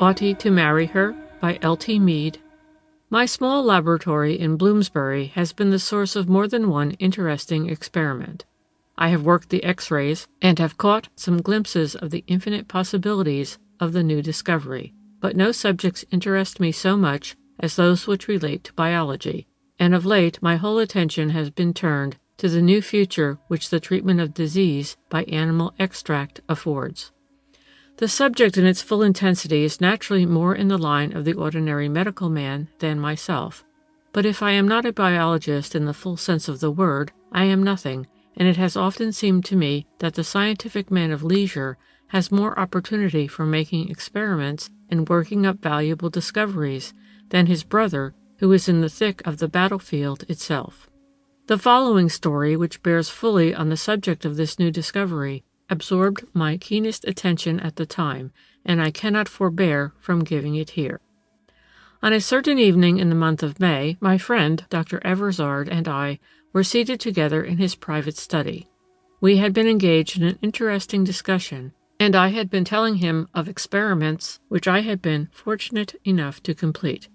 Ought He to Marry Her? By L.T. Meade. My small laboratory in Bloomsbury has been the source of more than one interesting experiment. I have worked the X-rays and have caught some glimpses of the infinite possibilities of the new discovery, but no subjects interest me so much as those which relate to biology, and of late my whole attention has been turned to the new future which the treatment of disease by animal extract affords. The subject in its full intensity is naturally more in the line of the ordinary medical man than myself, but if I am not a biologist in the full sense of the word, I am nothing, and it has often seemed to me that the scientific man of leisure has more opportunity for making experiments and working up valuable discoveries than his brother, who is in the thick of the battlefield itself. The following story, which bears fully on the subject of this new discovery, absorbed my keenest attention at the time, and I cannot forbear from giving it here. On a certain evening in the month of May, my friend, Dr. Eversard, and I were seated together in his private study. We had been engaged in an interesting discussion, and I had been telling him of experiments which I had been fortunate enough to complete.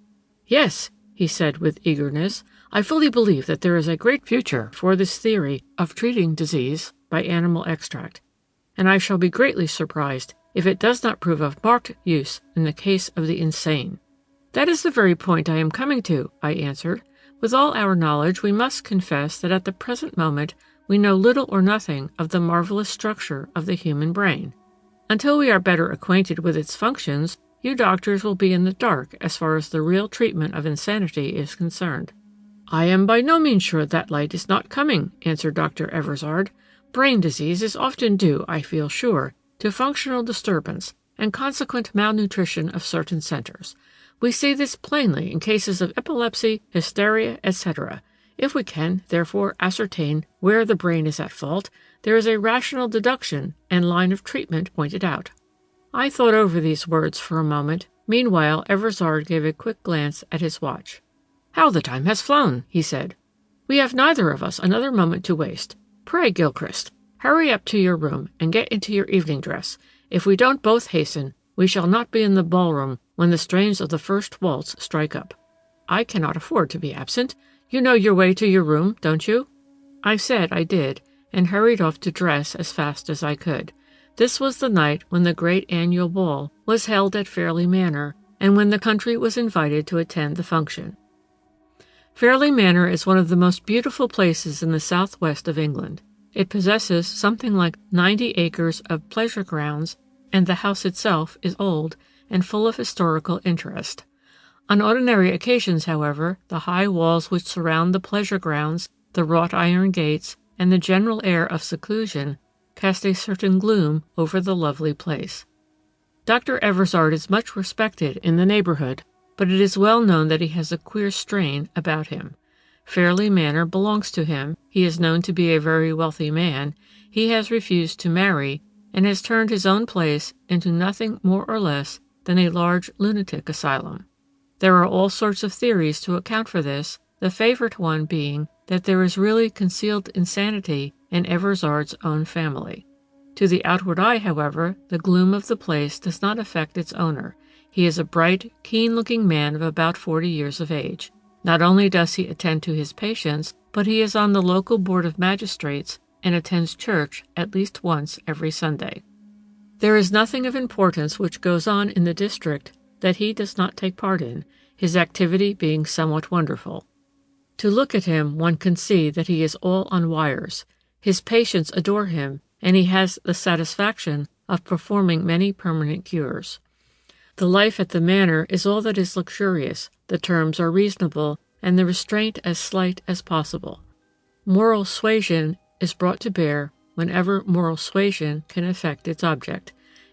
"Yes," he said with eagerness, "I fully believe that there is a great future for this theory of treating disease by animal extract, and I shall be greatly surprised if it does not prove of marked use in the case of the insane." "That is the very point I am coming to," I answered. "With all our knowledge, we must confess that at the present moment we know little or nothing of the marvelous structure of the human brain. Until we are better acquainted with its functions, you doctors will be in the dark as far as the real treatment of insanity is concerned." "I am by no means sure that light is not coming," answered Dr. Eversard. "Brain disease is often due, I feel sure, to functional disturbance and consequent malnutrition of certain centers. We see this plainly in cases of epilepsy, hysteria, etc. If we can, therefore, ascertain where the brain is at fault, there is a rational deduction and line of treatment pointed out." I thought over these words for a moment. Meanwhile, Eversard gave a quick glance at his watch. "How the time has flown," he said. "We have neither of us another moment to waste. Pray, Gilchrist, hurry up to your room and get into your evening dress. If we don't both hasten, we shall not be in the ballroom when the strains of the first waltz strike up." "I cannot afford to be absent. You know your way to your room, don't you?" I said I did, and hurried off to dress as fast as I could. This was the night when the great annual ball was held at Fairley Manor, and when the country was invited to attend the function. Fairley Manor is one of the most beautiful places in the southwest of England. It possesses something like 90 acres of pleasure grounds, and the house itself is old and full of historical interest. On ordinary occasions, however, the high walls which surround the pleasure grounds, the wrought iron gates, and the general air of seclusion cast a certain gloom over the lovely place. Dr. Eversard is much respected in the neighborhood, but it is well known that he has a queer strain about him. Fairley Manor belongs to him, he is known to be a very wealthy man, he has refused to marry, and has turned his own place into nothing more or less than a large lunatic asylum. There are all sorts of theories to account for this, the favorite one being that there is really concealed insanity in Eversard's own family. To the outward eye, however, the gloom of the place does not affect its owner. He is a bright, keen-looking man of about 40 years of age. Not only does he attend to his patients, but he is on the local board of magistrates and attends church at least once every Sunday. There is nothing of importance which goes on in the district that he does not take part in, his activity being somewhat wonderful. To look at him, one can see that he is all on wires. His patients adore him, and he has the satisfaction of performing many permanent cures. The life at the manor is all that is luxurious, the terms are reasonable, and the restraint as slight as possible. Moral suasion is brought to bear whenever moral suasion can effect its object,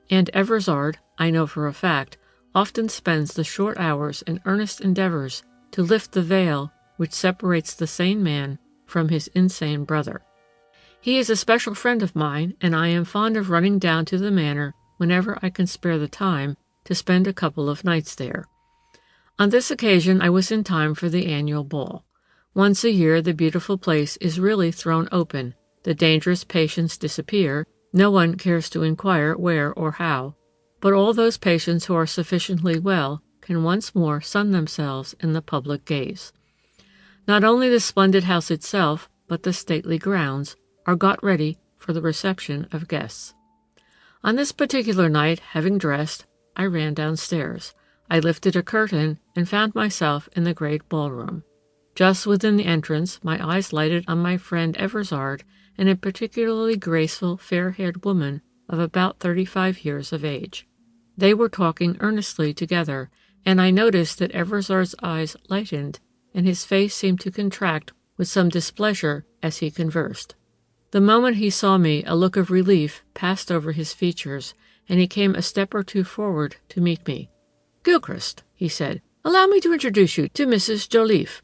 and Eversard, I know for a fact, often spends the short hours in earnest endeavors to lift the veil which separates the sane man from his insane brother. He is a special friend of mine, and I am fond of running down to the manor whenever I can spare the time to spend a couple of nights there. On this occasion I was in time for the annual ball. Once a year the beautiful place is really thrown open, the dangerous patients disappear, no one cares to inquire where or how, but all those patients who are sufficiently well can once more sun themselves in the public gaze. Not only the splendid house itself, but the stately grounds, are got ready for the reception of guests. On this particular night, having dressed, I ran downstairs. I lifted a curtain and found myself in the great ballroom. Just within the entrance, my eyes lighted on my friend Eversard and a particularly graceful, fair-haired woman of about 35 years of age. They were talking earnestly together, and I noticed that Eversard's eyes lightened, and his face seemed to contract with some displeasure as he conversed. The moment he saw me, a look of relief passed over his features, and he came a step or two forward to meet me. "Gilchrist," he said, "allow me to introduce you to Mrs. Joliffe.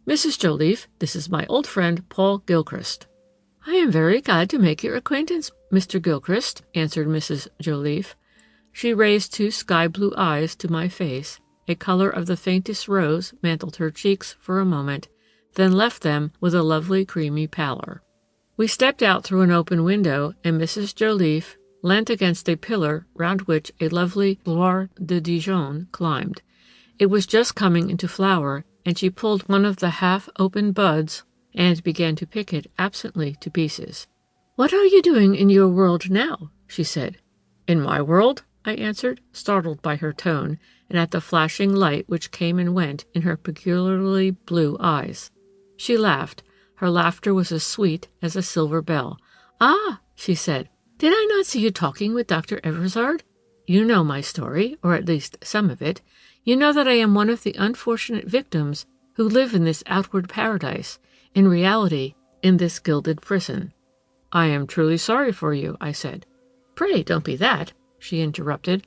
Mrs. Joliffe, this is my old friend Paul Gilchrist." "I am very glad to make your acquaintance, Mr. Gilchrist," answered Mrs. Joliffe. She raised two sky-blue eyes to my face. A color of the faintest rose mantled her cheeks for a moment, then left them with a lovely creamy pallor. We stepped out through an open window, and Mrs. Joliffe leant against a pillar round which a lovely Gloire de Dijon climbed. It was just coming into flower, and she pulled one of the half-open buds and began to pick it absently to pieces. "What are you doing in your world now?" she said. "In my world?" I answered, startled by her tone, and at the flashing light which came and went in her peculiarly blue eyes. She laughed. Her laughter was as sweet as a silver bell. "Ah," she said, "did I not see you talking with Dr. Eversard? You know my story, or at least some of it. You know that I am one of the unfortunate victims who live in this outward paradise, in reality in this gilded prison." "I am truly sorry for you," I said. "Pray don't be that," she interrupted.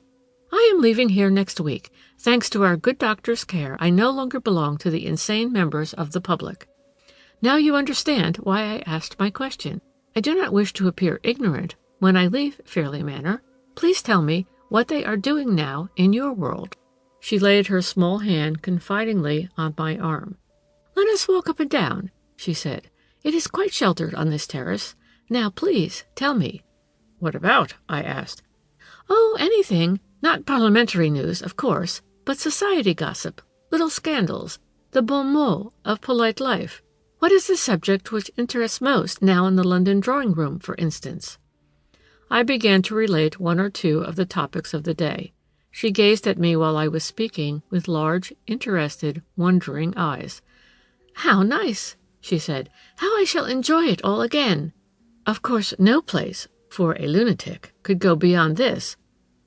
"I am leaving here next week. Thanks to our good doctor's care, I no longer belong to the insane members of the public. Now you understand why I asked my question. I do not wish to appear ignorant when I leave Fairley Manor. Please tell me what they are doing now in your world." She laid her small hand confidingly on my arm. "Let us walk up and down," she said. "It is quite sheltered on this terrace. Now, please, tell me." "What about?" I asked. "Oh, anything. Not parliamentary news, of course, but society gossip, little scandals, the bon mot of polite life. What is the subject which interests most now in the London drawing-room, for instance?" I began to relate one or two of the topics of the day. She gazed at me while I was speaking with large, interested, wondering eyes. "How nice," she said. "How I shall enjoy it all again. Of course, no place, for a lunatic, could go beyond this.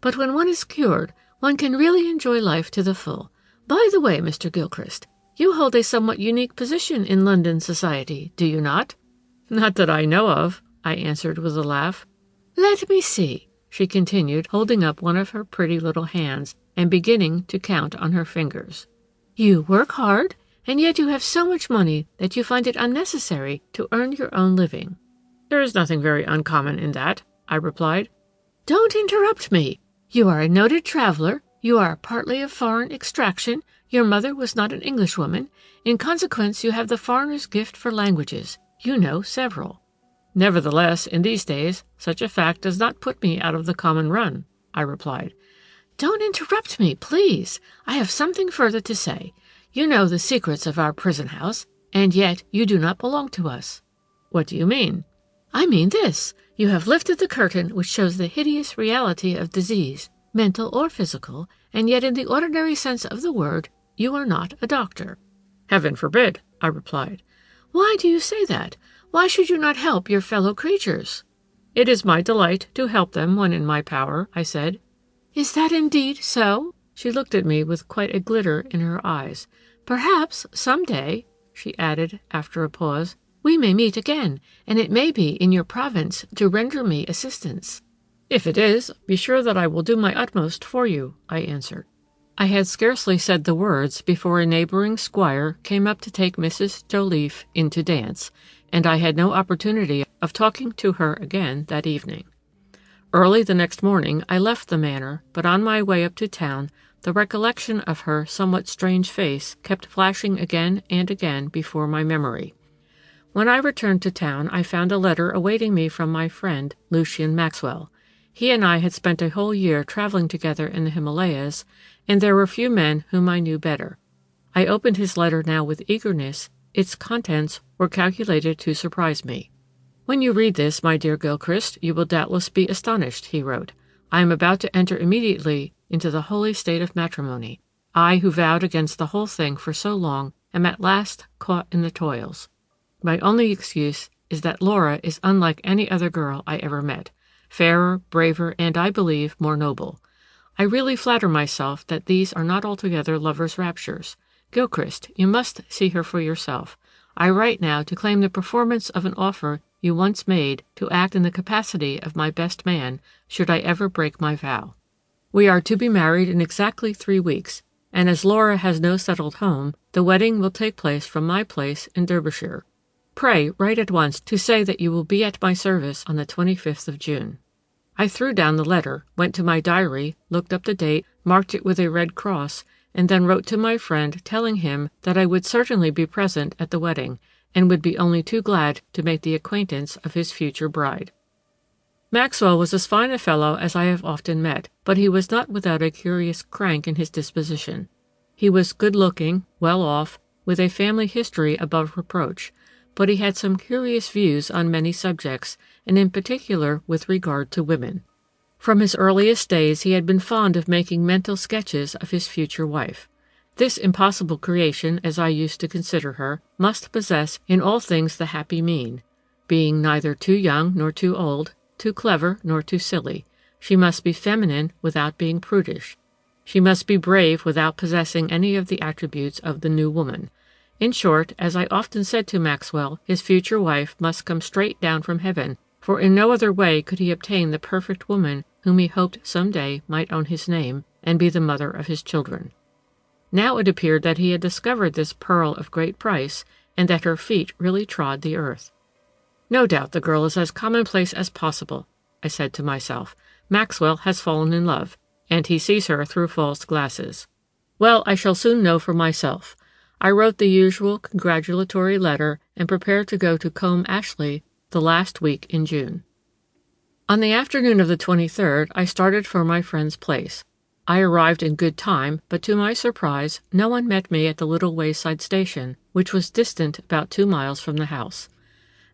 But when one is cured, one can really enjoy life to the full. By the way, Mr. Gilchrist, you hold a somewhat unique position in London society, do you not?" "Not that I know of," I answered with a laugh. "Let me see," she continued, holding up one of her pretty little hands and beginning to count on her fingers. "You work hard, and yet you have so much money that you find it unnecessary to earn your own living." "There is nothing very uncommon in that," I replied. "Don't interrupt me. You are a noted traveler. You are partly of foreign extraction. Your mother was not an Englishwoman. In consequence, you have the foreigner's gift for languages. You know several." "Nevertheless, in these days, such a fact does not put me out of the common run," I replied. "Don't interrupt me, please. I have something further to say. You know the secrets of our prison house, and yet you do not belong to us." "What do you mean?" "I mean this. You have lifted the curtain which shows the hideous reality of disease, mental or physical, and yet in the ordinary sense of the word, you are not a doctor." "Heaven forbid," I replied. "Why do you say that? Why should you not help your fellow creatures?" "It is my delight to help them when in my power," I said. "Is that indeed so?" She looked at me with quite a glitter in her eyes. "Perhaps some day," she added after a pause, "we may meet again, and it may be in your province to render me assistance." "If it is, be sure that I will do my utmost for you," I answered. I had scarcely said the words before a neighboring squire came up to take Mrs. Joliffe in to dance, and I had no opportunity of talking to her again that evening. Early the next morning I left the manor, but on my way up to town the recollection of her somewhat strange face kept flashing again and again before my memory. When I returned to town I found a letter awaiting me from my friend Lucian Maxwell. He and I had spent a whole year traveling together in the Himalayas, and there were few men whom I knew better. I opened his letter now with eagerness. Its contents were calculated to surprise me. "When you read this, my dear Gilchrist, you will doubtless be astonished," he wrote. "I am about to enter immediately into the holy state of matrimony. I, who vowed against the whole thing for so long, am at last caught in the toils. My only excuse is that Laura is unlike any other girl I ever met, fairer, braver, and, I believe, more noble. I really flatter myself that these are not altogether lovers' raptures. Gilchrist, you must see her for yourself. I write now to claim the performance of an offer you once made to act in the capacity of my best man, should I ever break my vow. We are to be married in exactly 3 weeks, and as Laura has no settled home, the wedding will take place from my place in Derbyshire. Pray write at once to say that you will be at my service on the 25th of June. I threw down the letter, went to my diary, looked up the date, marked it with a red cross, and then wrote to my friend telling him that I would certainly be present at the wedding, and would be only too glad to make the acquaintance of his future bride. Maxwell was as fine a fellow as I have often met, but he was not without a curious crank in his disposition. He was good-looking, well off, with a family history above reproach, but he had some curious views on many subjects, and in particular with regard to women. From his earliest days he had been fond of making mental sketches of his future wife. This impossible creation, as I used to consider her, must possess in all things the happy mean, being neither too young nor too old, too clever nor too silly. She must be feminine without being prudish. She must be brave without possessing any of the attributes of the new woman. In short, as I often said to Maxwell, his future wife must come straight down from heaven, for in no other way could he obtain the perfect woman whom he hoped some day might own his name and be the mother of his children. Now it appeared that he had discovered this pearl of great price, and that her feet really trod the earth. No doubt the girl is as commonplace as possible, I said to myself. Maxwell has fallen in love, and he sees her through false glasses. Well, I shall soon know for myself. I wrote the usual congratulatory letter and prepared to go to Combe Ashley the last week in June. On the afternoon of the 23rd, I started for my friend's place. I arrived in good time, but to my surprise, no one met me at the little wayside station, which was distant about 2 miles from the house.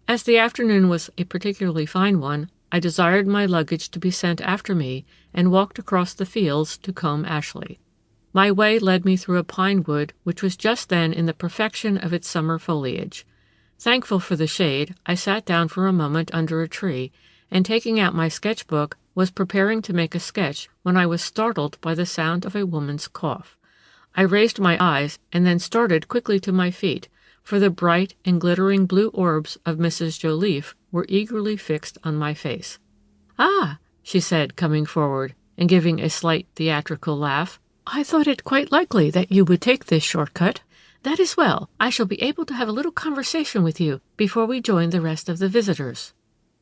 As the afternoon was a particularly fine one, I desired my luggage to be sent after me and walked across the fields to Combe Ashley. My way led me through a pine wood which was just then in the perfection of its summer foliage. Thankful for the shade, I sat down for a moment under a tree, and taking out my sketch-book, was preparing to make a sketch when I was startled by the sound of a woman's cough. I raised my eyes and then started quickly to my feet, for the bright and glittering blue orbs of Mrs. Joliffe were eagerly fixed on my face. "Ah," she said, coming forward, and giving a slight theatrical laugh, "I thought it quite likely that you would take this short-cut. That is well. I shall be able to have a little conversation with you before we join the rest of the visitors."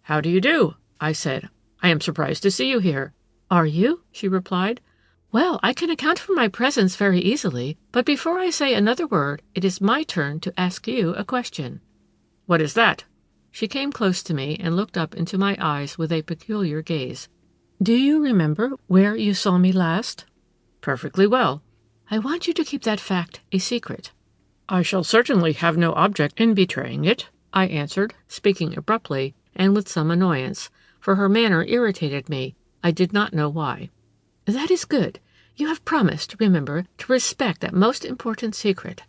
"How do you do?" I said. "I am surprised to see you here." "Are you?" she replied. "Well, I can account for my presence very easily, but before I say another word, it is my turn to ask you a question." "What is that?" She came close to me and looked up into my eyes with a peculiar gaze. "Do you remember where you saw me last?" "Perfectly well." "I want you to keep that fact a secret." "I shall certainly have no object in betraying it," I answered, speaking abruptly and with some annoyance, for her manner irritated me, I did not know why. "That is good. You have promised, remember, to respect that most important secret.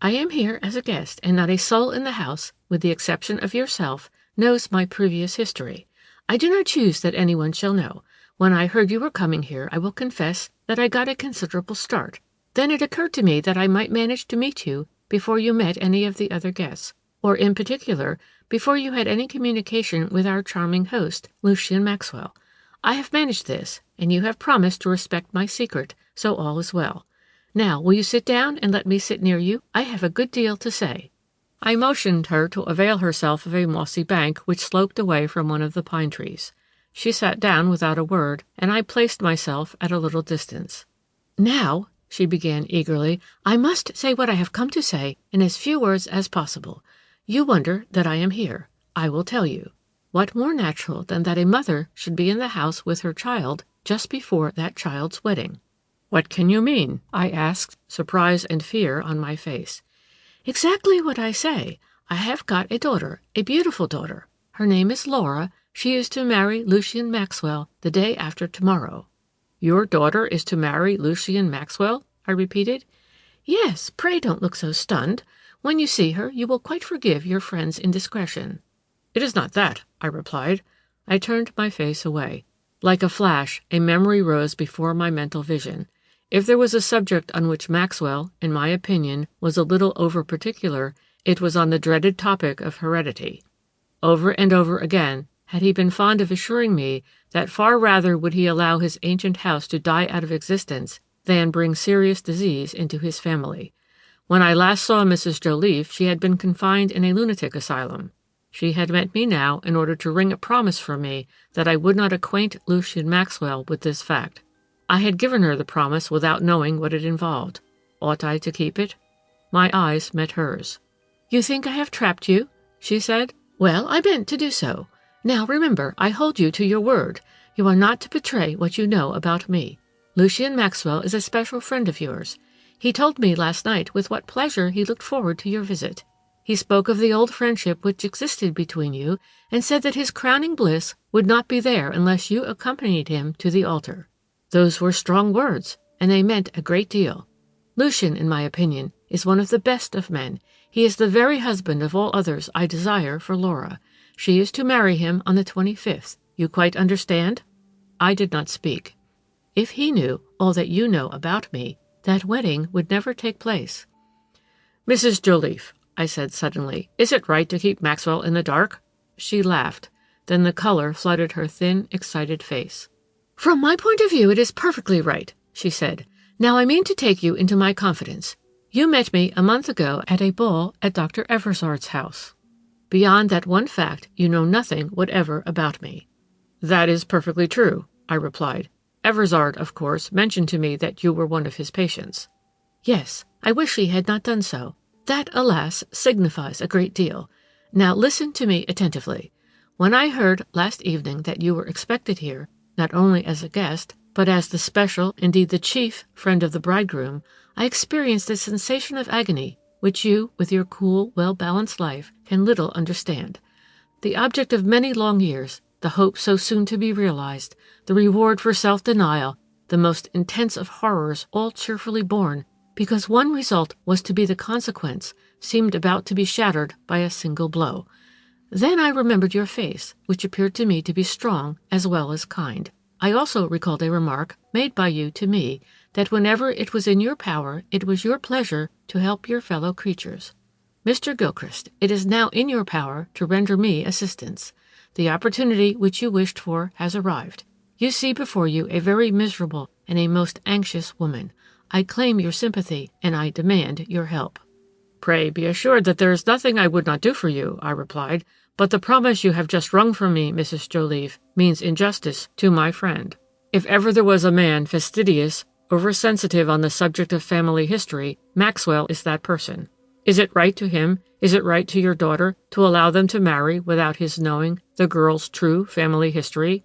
I am here as a guest, and not a soul in the house, with the exception of yourself, knows my previous history. I do not choose that anyone shall know. When I heard you were coming here, I will confess that I got a considerable start. Then it occurred to me that I might manage to meet you before you met any of the other guests, or in particular, before you had any communication with our charming host, Lucien Maxwell. I have managed this, and you have promised to respect my secret, so all is well. Now, will you sit down and let me sit near you? I have a good deal to say." I motioned her to avail herself of a mossy bank which sloped away from one of the pine trees. She sat down without a word, and I placed myself at a little distance. "Now," she began eagerly, "I must say what I have come to say in as few words as possible. You wonder that I am here. I will tell you. What more natural than that a mother should be in the house with her child just before that child's wedding?" "What can you mean?" I asked, surprise and fear on my face. "Exactly what I say. I have got a daughter, a beautiful daughter. Her name is Laura. She is to marry Lucian Maxwell the day after tomorrow." "Your daughter is to marry Lucian Maxwell?" I repeated. "Yes, pray don't look so stunned. When you see her, you will quite forgive your friend's indiscretion." "It is not that," I replied. I turned my face away. Like a flash, a memory rose before my mental vision. If there was a subject on which Maxwell, in my opinion, was a little over-particular, it was on the dreaded topic of heredity. Over and over again had he been fond of assuring me that far rather would he allow his ancient house to die out of existence than bring serious disease into his family. When I last saw Mrs. Joliffe, she had been confined in a lunatic asylum. She had met me now in order to wring a promise from me that I would not acquaint Lucian Maxwell with this fact. I had given her the promise without knowing what it involved. Ought I to keep it? My eyes met hers. "You think I have trapped you?" she said. "Well, I meant to do so. Now remember, I hold you to your word. You are not to betray what you know about me. Lucian Maxwell is a special friend of yours. He told me last night with what pleasure he looked forward to your visit. He spoke of the old friendship which existed between you, and said that his crowning bliss would not be there unless you accompanied him to the altar. Those were strong words, and they meant a great deal. Lucian, in my opinion, is one of the best of men. He is the very husband of all others I desire for Laura. She is to marry him on the 25th. You quite understand?" I did not speak. "If he knew all that you know about me, that wedding would never take place." "Mrs. Joliffe," I said suddenly, "is it right to keep Maxwell in the dark?" She laughed. Then the color flooded her thin, excited face. "From my point of view, it is perfectly right," she said. "Now I mean to take you into my confidence. You met me a month ago at a ball at Dr. Eversard's house. Beyond that one fact, you know nothing whatever about me." "That is perfectly true," I replied. "Eversard, of course, mentioned to me that you were one of his patients." "Yes, I wish he had not done so. That, alas, signifies a great deal. Now listen to me attentively. When I heard last evening that you were expected here, not only as a guest, but as the special, indeed the chief, friend of the bridegroom, I experienced a sensation of agony which you, with your cool, well-balanced life, can little understand. The object of many long years, the hope so soon to be realized, the reward for self-denial, the most intense of horrors, all cheerfully borne, because one result was to be the consequence, seemed about to be shattered by a single blow. Then I remembered your face, which appeared to me to be strong as well as kind. I also recalled a remark made by you to me, that whenever it was in your power, it was your pleasure to help your fellow creatures. Mr. Gilchrist, it is now in your power to render me assistance. The opportunity which you wished for has arrived. You see before you a very miserable and a most anxious woman. I claim your sympathy, and I demand your help." "Pray be assured that there is nothing I would not do for you," I replied, "but the promise you have just wrung from me, Mrs. Joliffe, means injustice to my friend. If ever there was a man fastidious, oversensitive on the subject of family history, Maxwell is that person. Is it right to him, is it right to your daughter, to allow them to marry without his knowing the girl's true family history?"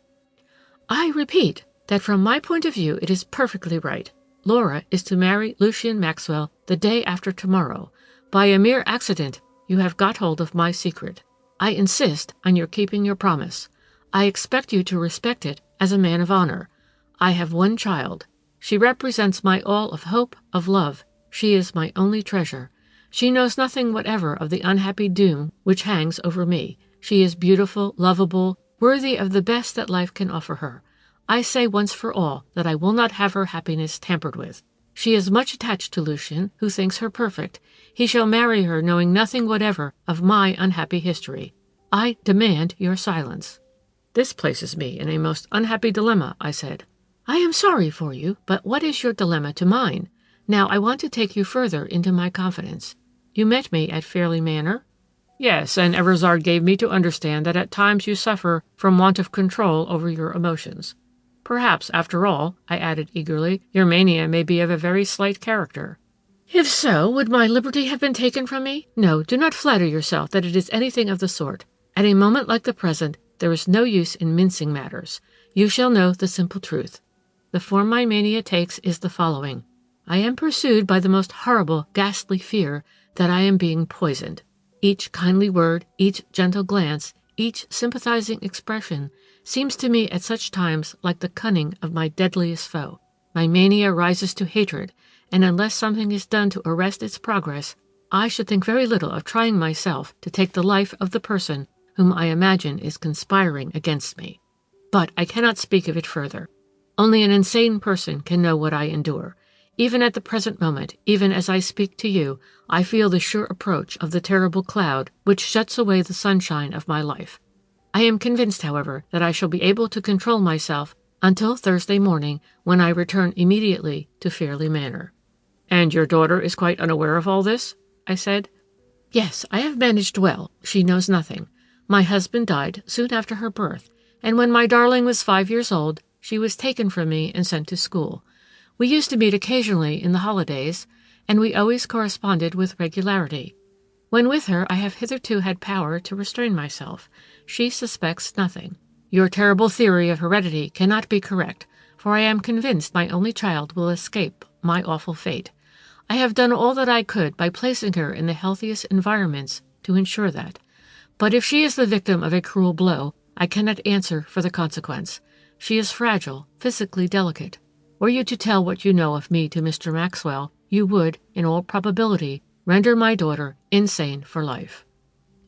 "I repeat that from my point of view it is perfectly right. Laura is to marry Lucian Maxwell the day after tomorrow. By a mere accident you have got hold of my secret. I insist on your keeping your promise. I expect you to respect it as a man of honor. I have one child. She represents my all of hope, of love. She is my only treasure. She knows nothing whatever of the unhappy doom which hangs over me. She is beautiful, lovable, worthy of the best that life can offer her. I say once for all that I will not have her happiness tampered with. She is much attached to Lucian, who thinks her perfect. He shall marry her knowing nothing whatever of my unhappy history. I demand your silence." "This places me in a most unhappy dilemma," I said. "I am sorry for you, but what is your dilemma to mine? Now I want to take you further into my confidence. You met me at Fairley Manor?" "Yes, and Eversard gave me to understand that at times you suffer from want of control over your emotions. Perhaps, after all," I added eagerly, "your mania may be of a very slight character." "If so, would my liberty have been taken from me? No, do not flatter yourself that it is anything of the sort. At a moment like the present, there is no use in mincing matters. You shall know the simple truth. The form my mania takes is the following. I am pursued by the most horrible, ghastly fear that I am being poisoned. Each kindly word, each gentle glance, each sympathizing expression seems to me at such times like the cunning of my deadliest foe. My mania rises to hatred, and unless something is done to arrest its progress, I should think very little of trying myself to take the life of the person whom I imagine is conspiring against me. But I cannot speak of it further. Only an insane person can know what I endure. Even at the present moment, even as I speak to you, I feel the sure approach of the terrible cloud which shuts away the sunshine of my life. I am convinced, however, that I shall be able to control myself until Thursday morning, when I return immediately to Fairley Manor. And your daughter is quite unaware of all this? I said. Yes, I have managed well. She knows nothing. My husband died soon after her birth, and when my darling was 5 years old, she was taken from me and sent to school. We used to meet occasionally in the holidays, and we always corresponded with regularity. When with her, I have hitherto had power to restrain myself. She suspects nothing. Your terrible theory of heredity cannot be correct, for I am convinced my only child will escape my awful fate. I have done all that I could by placing her in the healthiest environments to ensure that. But if she is the victim of a cruel blow, I cannot answer for the consequence. She is fragile, physically delicate. Were you to tell what you know of me to Mr. Maxwell, you would, in all probability, render my daughter insane for life.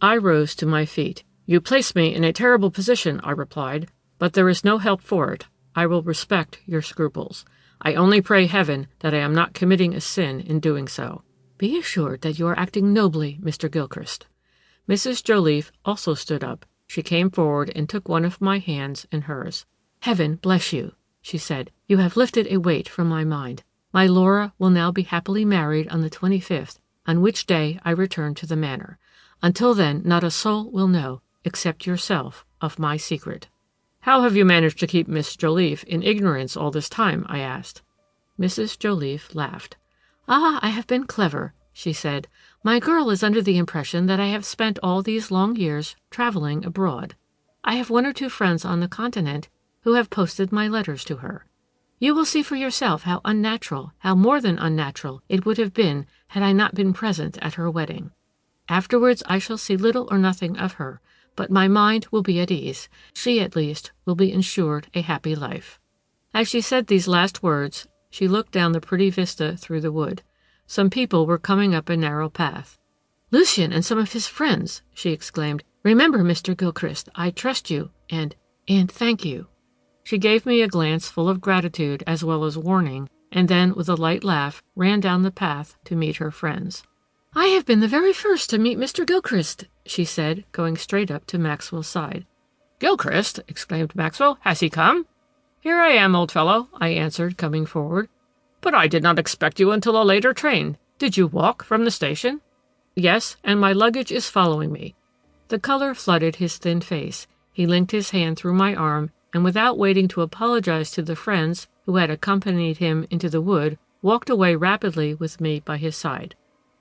I rose to my feet. You place me in a terrible position, I replied, but there is no help for it. I will respect your scruples. I only pray heaven that I am not committing a sin in doing so. Be assured that you are acting nobly, Mr. Gilchrist. Mrs. Joliffe also stood up. She came forward and took one of my hands in hers. Heaven bless you, she said. You have lifted a weight from my mind. My Laura will now be happily married on the 25th, on which day I return to the manor. Until then, not a soul will know, except yourself, of my secret. How have you managed to keep Miss Joliffe in ignorance all this time? I asked. Mrs. Joliffe laughed. Ah, I have been clever, she said. My girl is under the impression that I have spent all these long years traveling abroad. I have 1 or 2 friends on the continent who have posted my letters to her. You will see for yourself how unnatural, how more than unnatural, it would have been had I not been present at her wedding. Afterwards I shall see little or nothing of her, but my mind will be at ease. She, at least, will be ensured a happy life. As she said these last words, she looked down the pretty vista through the wood. Some people were coming up a narrow path. Lucien and some of his friends, she exclaimed. Remember, Mr. Gilchrist, I trust you, and thank you. She gave me a glance full of gratitude as well as warning, and then, with a light laugh, ran down the path to meet her friends. I have been the very first to meet Mr. Gilchrist, she said, going straight up to Maxwell's side. Gilchrist? Exclaimed Maxwell. Has he come? Here I am, old fellow, I answered, coming forward. But I did not expect you until a later train. Did you walk from the station? Yes, and my luggage is following me. The color flooded his thin face. He linked his hand through my arm, and without waiting to apologize to the friends who had accompanied him into the wood, walked away rapidly with me by his side.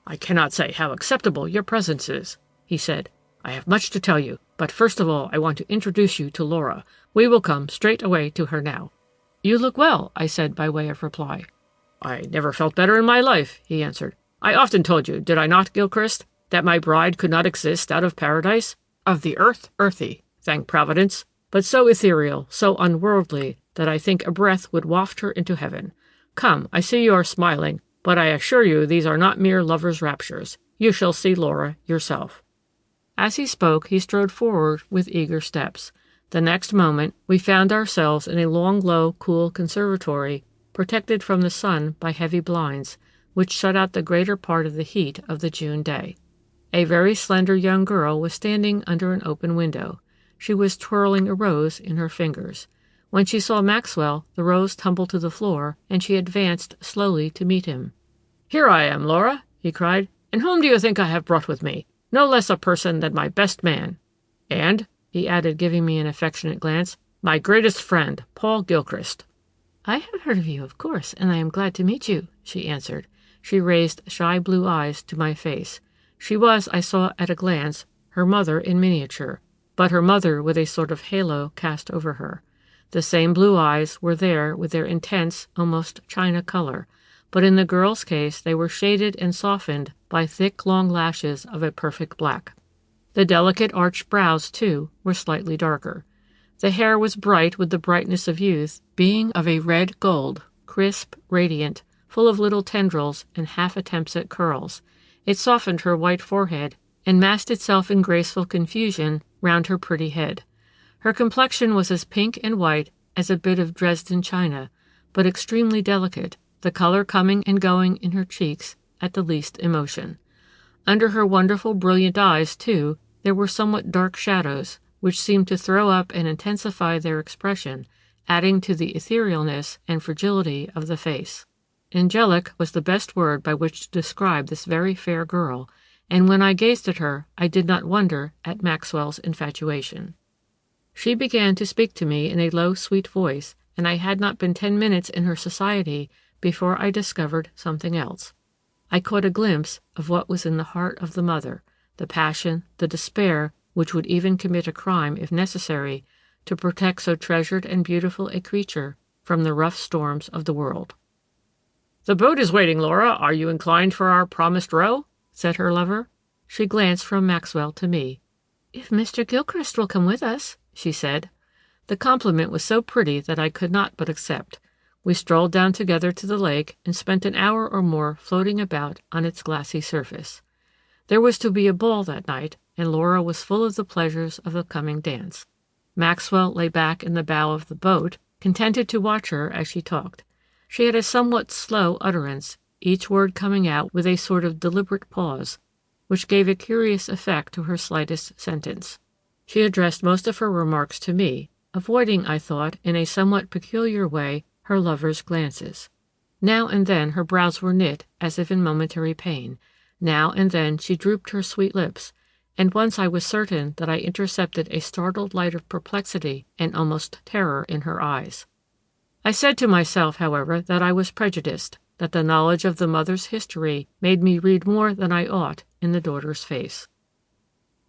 I cannot say how acceptable your presence is, he said. I have much to tell you, but first of all I want to introduce you to Laura. We will come straight away to her now. You look well, I said by way of reply. I never felt better in my life, he answered. I often told you, did I not, Gilchrist, that my bride could not exist out of paradise? Of the earth, earthy, thank Providence, but so ethereal, so unworldly, that I think a breath would waft her into heaven. Come, I see you are smiling, but I assure you these are not mere lovers' raptures. You shall see Laura yourself. As he spoke, he strode forward with eager steps. The next moment, we found ourselves in a long, low, cool conservatory, protected from the sun by heavy blinds, which shut out the greater part of the heat of the June day. A very slender young girl was standing under an open window. She was twirling a rose in her fingers. When she saw Maxwell, the rose tumbled to the floor, and she advanced slowly to meet him. Here I am, Laura, he cried. And whom do you think I have brought with me? No less a person than my best man. And, he added, giving me an affectionate glance, my greatest friend, Paul Gilchrist. I have heard of you, of course, and I am glad to meet you, she answered. She raised shy blue eyes to my face. She was, I saw at a glance, her mother in miniature. but her mother with a sort of halo cast over her. The same blue eyes were there with their intense, almost china color, but in the girl's case they were shaded and softened by thick, long lashes of a perfect black. The delicate arched brows, too, were slightly darker. The hair was bright with the brightness of youth, being of a red gold, crisp, radiant, full of little tendrils and half attempts at curls. It softened her white forehead and massed itself in graceful confusion round her pretty head. Her complexion was as pink and white as a bit of Dresden china, but extremely delicate, the color coming and going in her cheeks at the least emotion. Under her wonderful brilliant eyes, too, there were somewhat dark shadows, which seemed to throw up and intensify their expression, adding to the etherealness and fragility of the face. Angelic was the best word by which to describe this very fair girl, and when I gazed at her, I did not wonder at Maxwell's infatuation. She began to speak to me in a low, sweet voice, and I had not been 10 minutes in her society before I discovered something else. I caught a glimpse of what was in the heart of the mother, the passion, the despair, which would even commit a crime, if necessary, to protect so treasured and beautiful a creature from the rough storms of the world. "The boat is waiting, Laura. Are you inclined for our promised row?" said her lover. She glanced from Maxwell to me. "If Mr. Gilchrist will come with us," she said. The compliment was so pretty that I could not but accept. We strolled down together to the lake and spent an hour or more floating about on its glassy surface. There was to be a ball that night, and Laura was full of the pleasures of the coming dance. Maxwell lay back in the bow of the boat, contented to watch her as she talked. She had a somewhat slow utterance, each word coming out with a sort of deliberate pause, which gave a curious effect to her slightest sentence. She addressed most of her remarks to me, avoiding, I thought, in a somewhat peculiar way, her lover's glances. Now and then her brows were knit as if in momentary pain. Now and then she drooped her sweet lips, and once I was certain that I intercepted a startled light of perplexity and almost terror in her eyes. I said to myself, however, that I was prejudiced, that the knowledge of the mother's history made me read more than I ought in the daughter's face.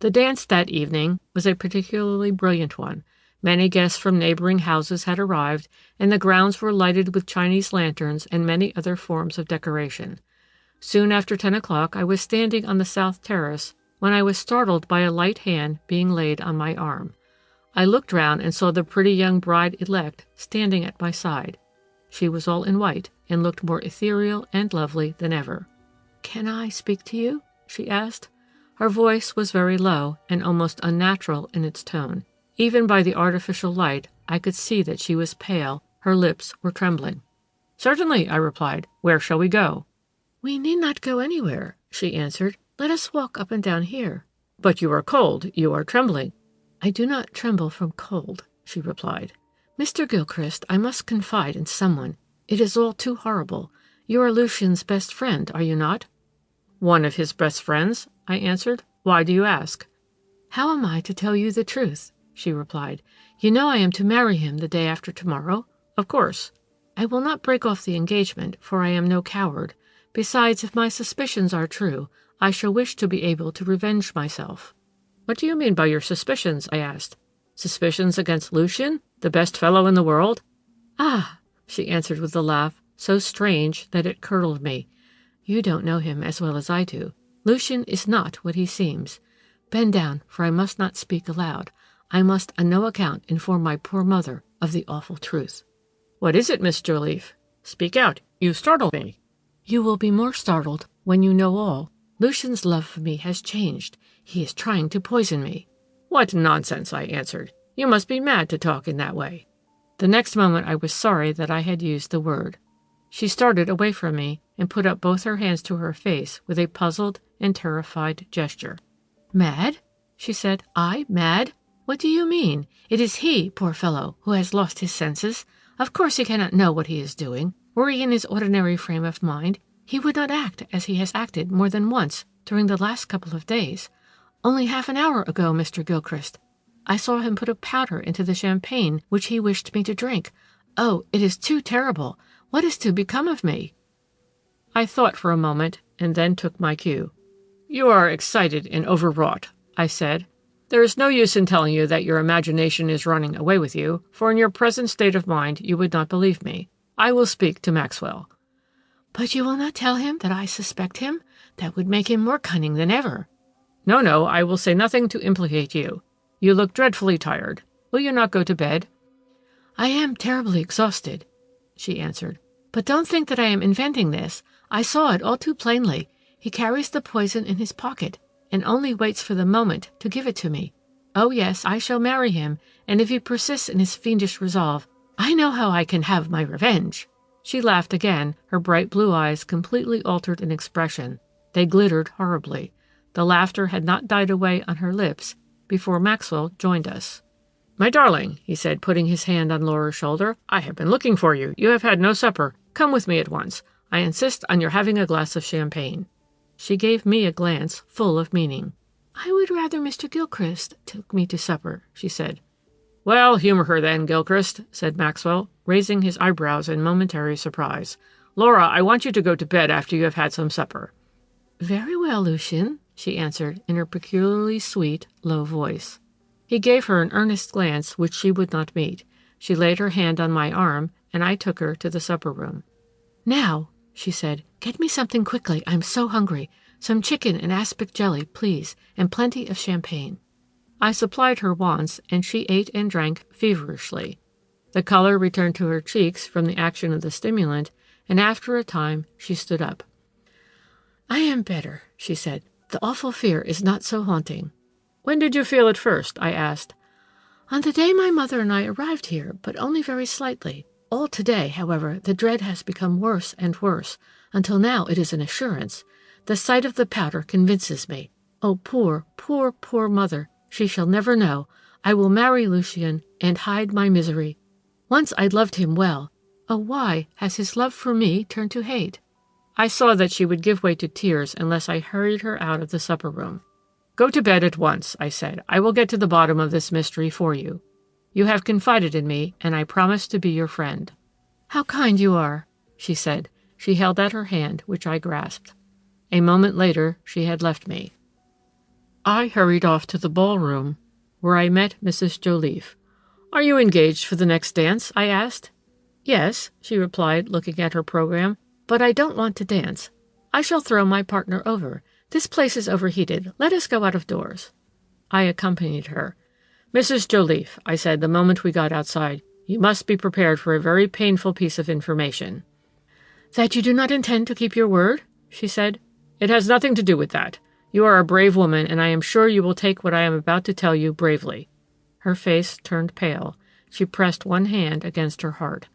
The dance that evening was a particularly brilliant one. Many guests from neighboring houses had arrived, and the grounds were lighted with Chinese lanterns and many other forms of decoration. Soon after 10 o'clock I was standing on the south terrace when I was startled by a light hand being laid on my arm. I looked round and saw the pretty young bride-elect standing at my side. She was all in white, and looked more ethereal and lovely than ever. "Can I speak to you?" she asked. Her voice was very low and almost unnatural in its tone. Even by the artificial light I could see that she was pale, her lips were trembling. "Certainly," I replied. "Where shall we go?" "We need not go anywhere," she answered. "Let us walk up and down here." "But you are cold, you are trembling." "I do not tremble from cold," she replied. "Mr. Gilchrist, I must confide in someone. It is all too horrible. You are Lucian's best friend, are you not?" "One of his best friends," I answered. "Why do you ask?" "How am I to tell you the truth?" she replied. "You know I am to marry him the day after tomorrow?" "Of course." "I will not break off the engagement, for I am no coward. Besides, if my suspicions are true, I shall wish to be able to revenge myself." "What do you mean by your suspicions?" I asked. "Suspicions against Lucian, the best fellow in the world?" "Ah!" she answered with a laugh so strange that it curdled me. "You don't know him as well as I do. Lucian is not what he seems. Bend down, for I must not speak aloud. I must on no account inform my poor mother of the awful truth." "What is it, Miss Joliffe? Speak out. You startle me." "You will be more startled when you know all. Lucian's love for me has changed. He is trying to poison me." "What nonsense," I answered. "You must be mad to talk in that way." The next moment I was sorry that I had used the word. She started away from me and put up both her hands to her face with a puzzled and terrified gesture. "Mad?" she said. "I mad? What do you mean? It is he, poor fellow, who has lost his senses. Of course he cannot know what he is doing. Were he in his ordinary frame of mind, he would not act as he has acted more than once during the last couple of days. Only half an hour ago, Mr. Gilchrist, I saw him put a powder into the champagne which he wished me to drink. Oh, it is too terrible. What is to become of me?" I thought for a moment, and then took my cue. "You are excited and overwrought," I said. There is no use in telling you that your imagination is running away with you, for in your present state of mind you would not believe me. I will speak to Maxwell." "But you will not tell him that I suspect him? That would make him more cunning than ever." No, I will say nothing to implicate you. You look dreadfully tired. Will you not go to bed?" "I am terribly exhausted," she answered. "But don't think that I am inventing this. I saw it all too plainly. He carries the poison in his pocket, and only waits for the moment to give it to me. Oh, yes, I shall marry him, and if he persists in his fiendish resolve, I know how I can have my revenge." She laughed again, her bright blue eyes completely altered in expression. They glittered horribly. The laughter had not died away on her lips before Maxwell joined us. "My darling," he said, putting his hand on Laura's shoulder, "I have been looking for you. You have had no supper. Come with me at once. I insist on your having a glass of champagne." She gave me a glance full of meaning. "I would rather Mr. Gilchrist took me to supper," she said. "Well, humor her then, Gilchrist," said Maxwell, raising his eyebrows in momentary surprise. "Laura, I want you to go to bed after you have had some supper." "Very well, Lucien," she answered in her peculiarly sweet, low voice. He gave her an earnest glance which she would not meet. She laid her hand on my arm, and I took her to the supper room. "Now," she said, "get me something quickly. I'm so hungry. Some chicken and aspic jelly, please, and plenty of champagne." I supplied her wants, and she ate and drank feverishly. The color returned to her cheeks from the action of the stimulant, and after a time she stood up. "I am better," she said. "The awful fear is not so haunting." "When did you feel it first?" I asked. "On the day my mother and I arrived here, but only very slightly. All today, however, the dread has become worse and worse, until now it is an assurance. The sight of the powder convinces me. Oh, poor, poor, poor mother! She shall never know. I will marry Lucien and hide my misery. Once I loved him well. Oh, why has his love for me turned to hate?" I saw that she would give way to tears unless I hurried her out of the supper room. "Go to bed at once," I said. "I will get to the bottom of this mystery for you. You have confided in me, and I promise to be your friend." "How kind you are," she said. She held out her hand, which I grasped. A moment later she had left me. I hurried off to the ballroom, where I met Mrs. Joliffe. "Are you engaged for the next dance?" I asked. "Yes," she replied, looking at her program, "but I don't want to dance. I shall throw my partner over. This place is overheated. Let us go out of doors." I accompanied her. "Mrs. Joliffe," I said the moment we got outside, "you must be prepared for a very painful piece of information." "That you do not intend to keep your word?" she said. "It has nothing to do with that. You are a brave woman, and I am sure you will take what I am about to tell you bravely." Her face turned pale. She pressed one hand against her heart.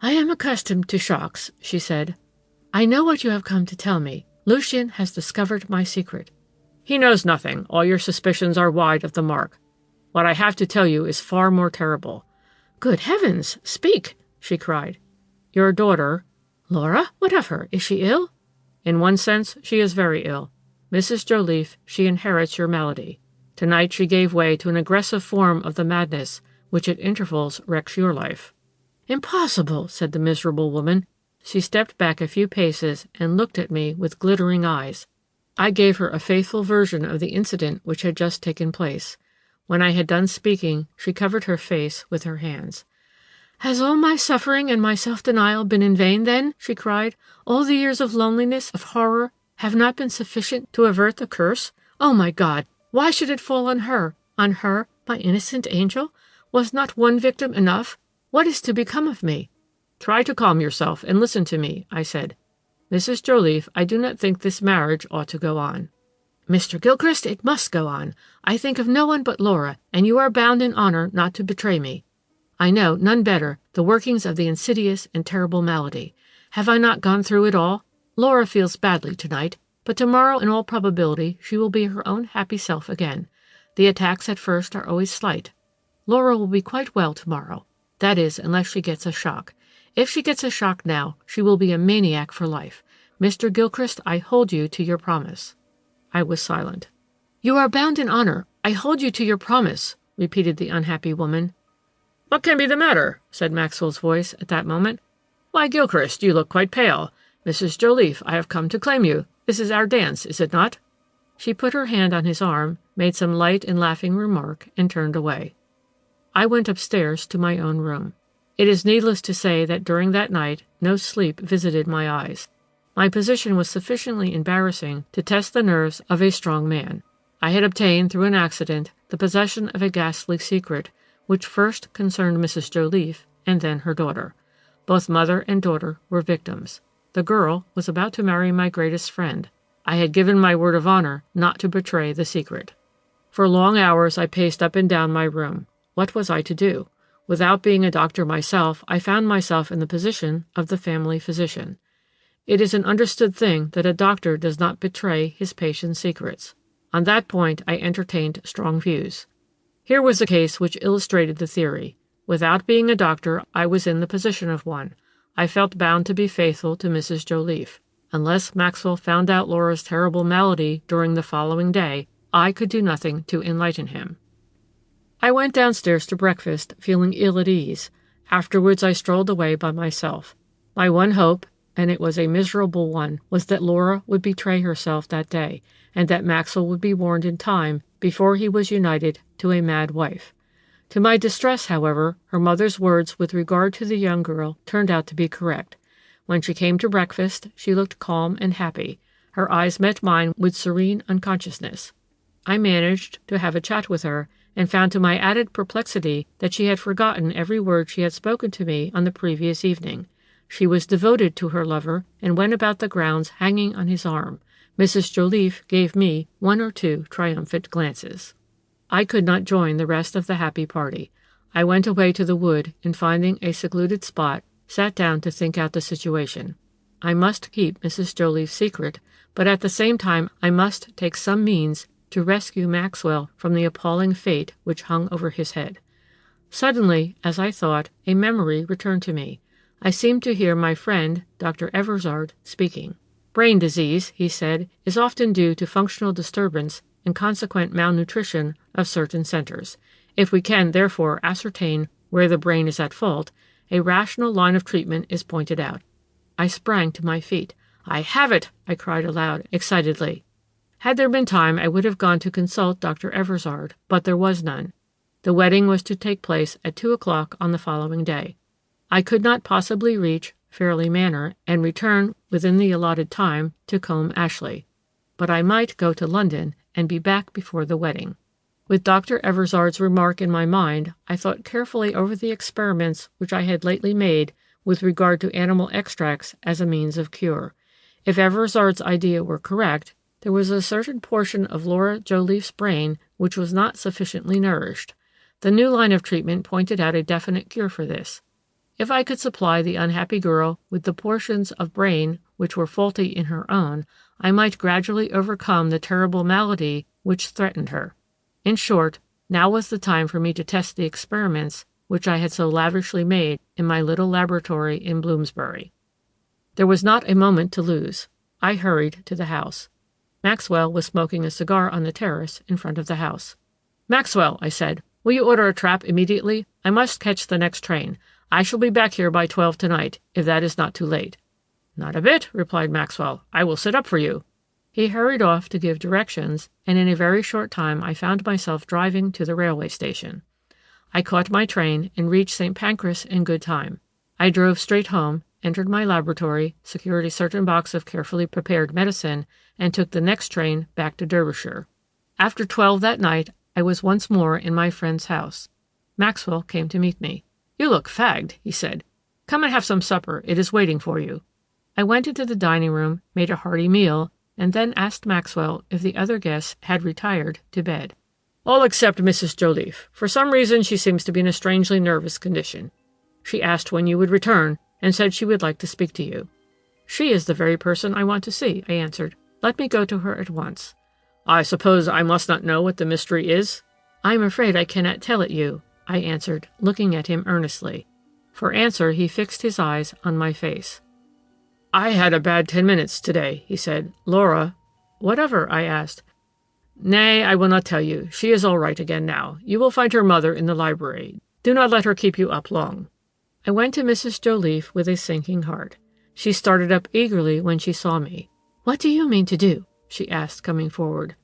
"I am accustomed to shocks," she said. "I know what you have come to tell me. Lucien has discovered my secret." "He knows nothing. All your suspicions are wide of the mark. What I have to tell you is far more terrible." "Good heavens! Speak!" she cried. "Your daughter—" "Laura? What of her? Is she ill?" "In one sense, she is very ill. Mrs. Joliffe, she inherits your malady. Tonight she gave way to an aggressive form of the madness which at intervals wrecks your life." "Impossible!" said the miserable woman. She stepped back a few paces and looked at me with glittering eyes. I gave her a faithful version of the incident which had just taken place. When I had done speaking, she covered her face with her hands. "Has all my suffering and my self-denial been in vain, then?" she cried. "All the years of loneliness, of horror, have not been sufficient to avert the curse? Oh, my God! Why should it fall on her? On her, my innocent angel? Was not one victim enough? What is to become of me?" "Try to calm yourself and listen to me," I said. "Mrs. Joliffe, I do not think this marriage ought to go on." "Mr. Gilchrist, it must go on. I think of no one but Laura, and you are bound in honor not to betray me. I know, none better, the workings of the insidious and terrible malady. Have I not gone through it all? Laura feels badly tonight, but tomorrow in all probability she will be her own happy self again. The attacks at first are always slight. Laura will be quite well tomorrow. That is, unless she gets a shock. If she gets a shock now, she will be a maniac for life. Mr. Gilchrist, I hold you to your promise." I was silent. "You are bound in honor. I hold you to your promise," repeated the unhappy woman. "What can be the matter?" said Maxwell's voice at that moment. "Why, Gilchrist, you look quite pale. Mrs. Joliffe, I have come to claim you. This is our dance, is it not?" She put her hand on his arm, made some light and laughing remark, and turned away. I went upstairs to my own room. It is needless to say that during that night no sleep visited my eyes. My position was sufficiently embarrassing to test the nerves of a strong man. I had obtained, through an accident, the possession of a ghastly secret, which first concerned Mrs. Joliffe and then her daughter. Both mother and daughter were victims. The girl was about to marry my greatest friend. I had given my word of honor not to betray the secret. For long hours I paced up and down my room. What was I to do? Without being a doctor myself, I found myself in the position of the family physician. It is an understood thing that a doctor does not betray his patient's secrets. On that point I entertained strong views. Here was a case which illustrated the theory. Without being a doctor, I was in the position of one. I felt bound to be faithful to Mrs. Joliffe. Unless Maxwell found out Laura's terrible malady during the following day, I could do nothing to enlighten him. I went downstairs to breakfast, feeling ill at ease. Afterwards I strolled away by myself. My one hope, and it was a miserable one, was that Laura would betray herself that day, and that Maxwell would be warned in time before he was united to a mad wife. To my distress, however, her mother's words with regard to the young girl turned out to be correct. When she came to breakfast, she looked calm and happy. Her eyes met mine with serene unconsciousness. I managed to have a chat with her, and found to my added perplexity that she had forgotten every word she had spoken to me on the previous evening. She was devoted to her lover, and went about the grounds hanging on his arm. Mrs. Joliffe gave me one or two triumphant glances. I could not join the rest of the happy party. I went away to the wood, and finding a secluded spot, sat down to think out the situation. I must keep Mrs. Joliffe's secret, but at the same time I must take some means to rescue Maxwell from the appalling fate which hung over his head. Suddenly, as I thought, a memory returned to me. I seemed to hear my friend, Dr. Eversard, speaking. Brain disease, he said, is often due to functional disturbance and consequent malnutrition of certain centers. If we can, therefore, ascertain where the brain is at fault, a rational line of treatment is pointed out. I sprang to my feet. "I have it!" I cried aloud, excitedly. Had there been time, I would have gone to consult Dr. Eversard, but there was none. The wedding was to take place at 2:00 on the following day. I could not possibly reach Fairley Manor and return within the allotted time to Combe Ashley, but I might go to London and be back before the wedding. With Dr. Eversard's remark in my mind, I thought carefully over the experiments which I had lately made with regard to animal extracts as a means of cure. If Eversard's idea were correct, there was a certain portion of Laura Joliffe's brain which was not sufficiently nourished. The new line of treatment pointed out a definite cure for this. If I could supply the unhappy girl with the portions of brain which were faulty in her own, I might gradually overcome the terrible malady which threatened her. In short, now was the time for me to test the experiments which I had so lavishly made in my little laboratory in Bloomsbury. There was not a moment to lose. I hurried to the house. Maxwell was smoking a cigar on the terrace in front of the house. "Maxwell," I said, "will you order a trap immediately? I must catch the next train. I shall be back here by 12 tonight, if that is not too late." "Not a bit," replied Maxwell. "I will sit up for you." He hurried off to give directions, and in a very short time I found myself driving to the railway station. I caught my train and reached St. Pancras in good time. I drove straight home, entered my laboratory, secured a certain box of carefully prepared medicine, and took the next train back to Derbyshire. After 12 that night, I was once more in my friend's house. Maxwell came to meet me. "You look fagged," he said. "Come and have some supper. It is waiting for you." I went into the dining room, made a hearty meal, and then asked Maxwell if the other guests had retired to bed. "All except Mrs. Joliffe. For some reason she seems to be in a strangely nervous condition. She asked when you would return, and said she would like to speak to you." "She is the very person I want to see," I answered. "Let me go to her at once." "I suppose I must not know what the mystery is?" "I am afraid I cannot tell it you," I answered, looking at him earnestly. For answer he fixed his eyes on my face. "I had a bad 10 minutes today," he said. "Laura—" "Whatever?" I asked. "Nay, I will not tell you. She is all right again now. You will find her mother in the library. Do not let her keep you up long." I went to Mrs. Joliffe with a sinking heart. She started up eagerly when she saw me. "What do you mean to do?" she asked, coming forward.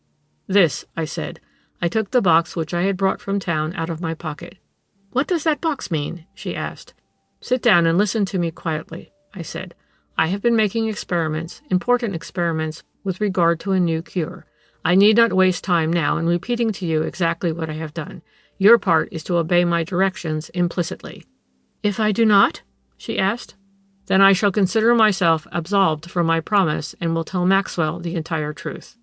"This," I said. I took the box which I had brought from town out of my pocket. "What does that box mean?" she asked. "Sit down and listen to me quietly," I said. "I have been making experiments, important experiments, with regard to a new cure. I need not waste time now in repeating to you exactly what I have done. Your part is to obey my directions implicitly." "If I do not?" she asked. "Then I shall consider myself absolved from my promise and will tell Maxwell the entire truth."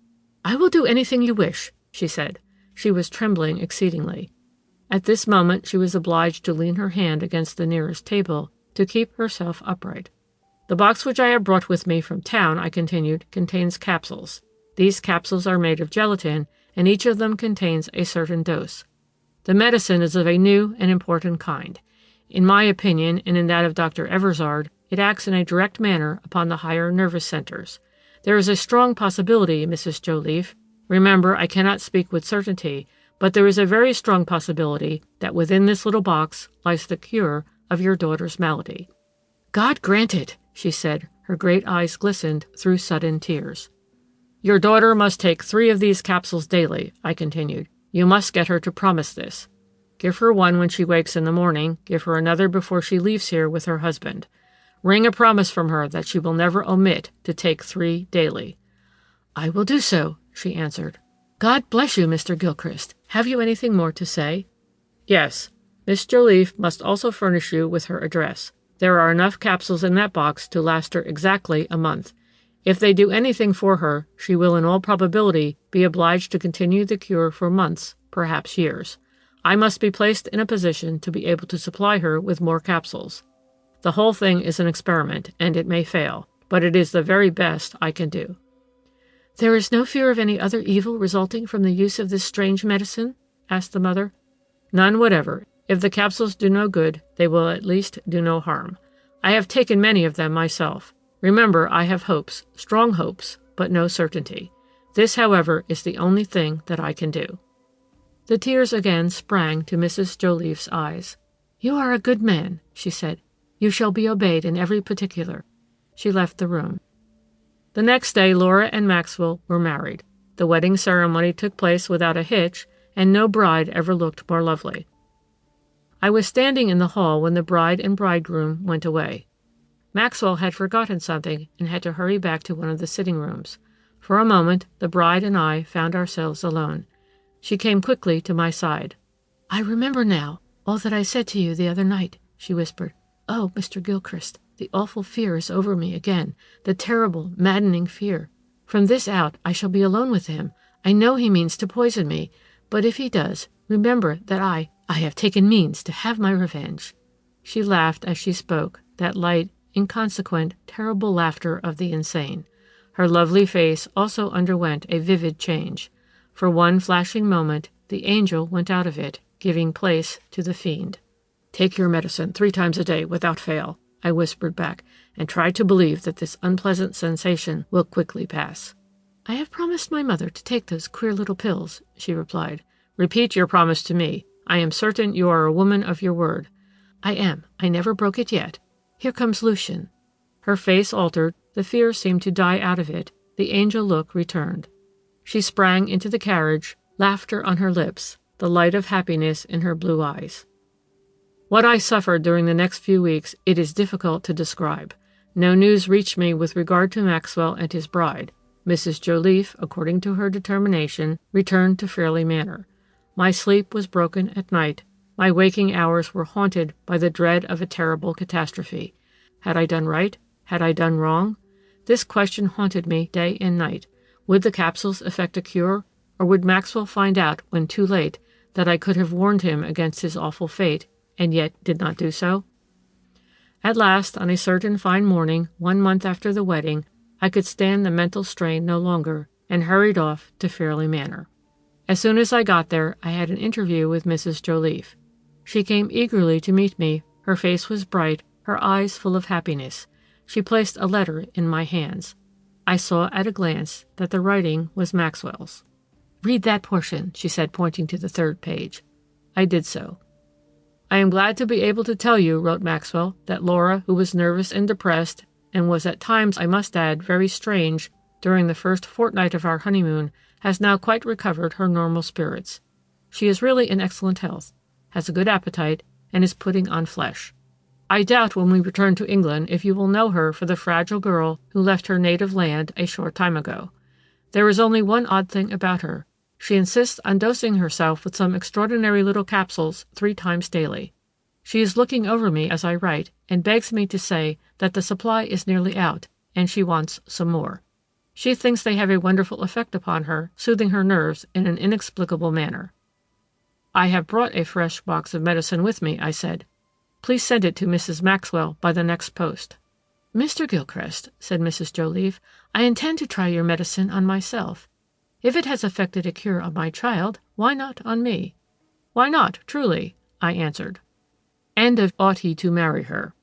"I will do anything you wish," she said. She was trembling exceedingly. At this moment she was obliged to lean her hand against the nearest table to keep herself upright. "The box which I have brought with me from town," I continued, "contains capsules. These capsules are made of gelatin, and each of them contains a certain dose. The medicine is of a new and important kind. In my opinion, and in that of Dr. Eversard, it acts in a direct manner upon the higher nervous centers. There is a strong possibility, Mrs. Joliffe, remember I cannot speak with certainty, but there is a very strong possibility that within this little box lies the cure of your daughter's malady." "God grant it," she said. Her great eyes glistened through sudden tears. "Your daughter must take 3 of these capsules daily," I continued. "You must get her to promise this. Give her one when she wakes in the morning, give her another before she leaves here with her husband. Wring a promise from her that she will never omit to take 3 daily." "I will do so," she answered. "God bless you, Mr. Gilchrist. Have you anything more to say?" "Yes. Miss Joliffe must also furnish you with her address. There are enough capsules in that box to last her exactly a month. If they do anything for her, she will in all probability be obliged to continue the cure for months, perhaps years. I must be placed in a position to be able to supply her with more capsules. The whole thing is an experiment, and it may fail, but it is the very best I can do." "There is no fear of any other evil resulting from the use of this strange medicine?" asked the mother. "None whatever. If the capsules do no good, they will at least do no harm. I have taken many of them myself. Remember, I have hopes, strong hopes, but no certainty. This, however, is the only thing that I can do." The tears again sprang to Mrs. Joliffe's eyes. "You are a good man," she said. "You shall be obeyed in every particular." She left the room. The next day Laura and Maxwell were married. The wedding ceremony took place without a hitch, and no bride ever looked more lovely. I was standing in the hall when the bride and bridegroom went away. Maxwell had forgotten something and had to hurry back to one of the sitting rooms. For a moment the bride and I found ourselves alone. She came quickly to my side. "I remember now all that I said to you the other night," she whispered. "Oh, Mr. Gilchrist, the awful fear is over me again, the terrible, maddening fear. From this out I shall be alone with him. I know he means to poison me, but if he does, remember that I have taken means to have my revenge." She laughed as she spoke, that light, inconsequent, terrible laughter of the insane. Her lovely face also underwent a vivid change. For one flashing moment, the angel went out of it, giving place to the fiend. "Take your medicine 3 times a day without fail," I whispered back, "and try to believe that this unpleasant sensation will quickly pass." "I have promised my mother to take those queer little pills," she replied. "Repeat your promise to me. I am certain you are a woman of your word." "I am. I never broke it yet. Here comes Lucien." Her face altered, the fear seemed to die out of it, the angel look returned. She sprang into the carriage, laughter on her lips, the light of happiness in her blue eyes. What I suffered during the next few weeks it is difficult to describe. No news reached me with regard to Maxwell and his bride. Mrs. Joliffe, according to her determination, returned to Fairley Manor. My sleep was broken at night. My waking hours were haunted by the dread of a terrible catastrophe. Had I done right? Had I done wrong? This question haunted me day and night. Would the capsules effect a cure, or would Maxwell find out, when too late, that I could have warned him against his awful fate, and yet did not do so? At last, on a certain fine morning, 1 month after the wedding, I could stand the mental strain no longer, and hurried off to Fairley Manor. As soon as I got there, I had an interview with Mrs. Joliffe. She came eagerly to meet me. Her face was bright, her eyes full of happiness. She placed a letter in my hands. I saw at a glance that the writing was Maxwell's. "Read that portion," she said, pointing to the 3rd page. I did so. "I am glad to be able to tell you," wrote Maxwell, "that Laura, who was nervous and depressed, and was at times, I must add, very strange, during the first fortnight of our honeymoon, has now quite recovered her normal spirits. She is really in excellent health, has a good appetite, and is putting on flesh. I doubt when we return to England if you will know her for the fragile girl who left her native land a short time ago. There is only one odd thing about her. She insists on dosing herself with some extraordinary little capsules 3 times daily. She is looking over me as I write and begs me to say that the supply is nearly out, and she wants some more. She thinks they have a wonderful effect upon her, soothing her nerves in an inexplicable manner. I have brought a fresh box of medicine with me, I said. Please send it to Mrs. Maxwell by the next post. Mr. Gilchrist, said Mrs. Joliffe, I intend to try your medicine on myself. If it has effected a cure on my child, why not on me? Why not, truly, I answered. End of Ought He to Marry Her.